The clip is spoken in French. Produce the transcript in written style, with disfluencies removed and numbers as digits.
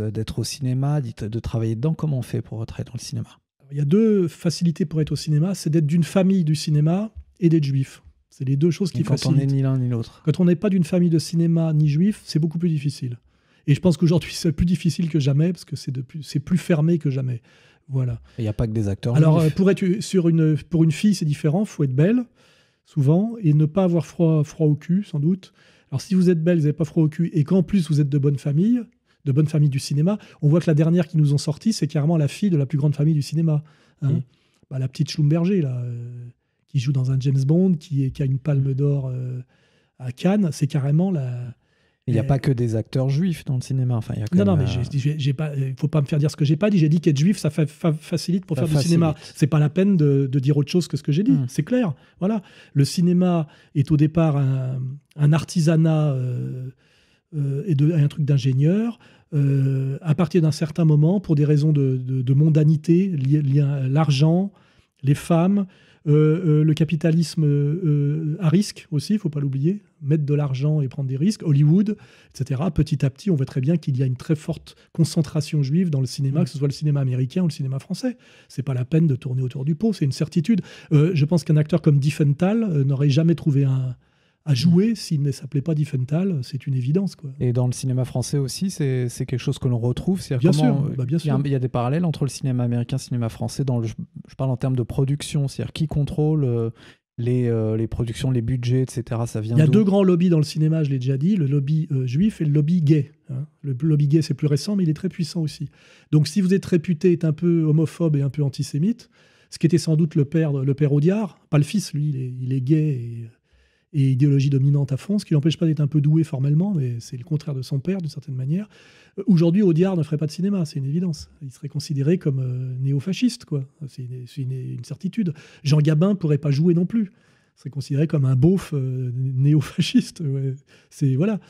d'être au cinéma, de travailler dedans. Comment on fait pour être dans le cinéma? Il y a deux facilités pour être au cinéma, c'est d'être d'une famille du cinéma et d'être juif. C'est les deux choses qui facilitent. Quand on n'est ni l'un ni l'autre. Quand on n'est pas d'une famille de cinéma ni juif, c'est beaucoup plus difficile. Et je pense qu'aujourd'hui, c'est plus difficile que jamais, parce que c'est plus fermé que jamais. Voilà. Il n'y a pas que des acteurs Alors, juifs. pour une fille, c'est différent. Il faut être belle, souvent, et ne pas avoir froid au cul, sans doute. Alors, si vous êtes belle, vous n'avez pas froid au cul, et qu'en plus, vous êtes de bonne famille du cinéma, on voit que la dernière qui nous ont sorti, c'est carrément la fille de la plus grande famille du cinéma. Hein. La petite Schlumberger, là, qui joue dans un James Bond, qui a une palme d'or à Cannes, c'est carrément la... Il n'y a pas que des acteurs juifs dans le cinéma. Enfin, il y a quand non, même, mais il ne faut pas me faire dire ce que j'ai pas dit. J'ai dit qu'être juif, ça facilite pour faire du cinéma. C'est pas la peine de dire autre chose que ce que j'ai dit. C'est clair. Voilà. Le cinéma est au départ un artisanat et un truc d'ingénieur. À partir d'un certain moment, pour des raisons de mondanité, liées à l'argent, les femmes, le capitalisme à risque aussi, il ne faut pas l'oublier, mettre de l'argent et prendre des risques, Hollywood, etc. Petit à petit, on voit très bien qu'il y a une très forte concentration juive dans le cinéma, que ce soit le cinéma américain ou le cinéma français. C'est pas la peine de tourner autour du pot, c'est une certitude. Je pense qu'un acteur comme Diefenthal n'aurait jamais trouvé à jouer s'il ne s'appelait pas Diefenthal, c'est une évidence, quoi. Et dans le cinéma français aussi, c'est quelque chose que l'on retrouve. Bien sûr. Il y a des parallèles entre le cinéma américain et le cinéma français. Je parle en termes de production, c'est-à-dire qui contrôle les productions, les budgets, etc. Ça vient Il y a d'où? deux grands lobbies dans le cinéma, je l'ai déjà dit, le lobby juif et le lobby gay. Hein. Le lobby gay, c'est plus récent, mais il est très puissant aussi. Donc si vous êtes réputé être un peu homophobe et un peu antisémite, ce qui était sans doute le père Audiard, pas le fils, lui, il est gay et idéologie dominante à fond, ce qui l'empêche pas d'être un peu doué formellement, mais c'est le contraire de son père, d'une certaine manière. Aujourd'hui, Audiard ne ferait pas de cinéma, c'est une évidence. Il serait considéré comme néo-fasciste, quoi. C'est une certitude. Jean Gabin pourrait pas jouer non plus. Il serait considéré comme un beauf néo-fasciste. Ouais. Voilà.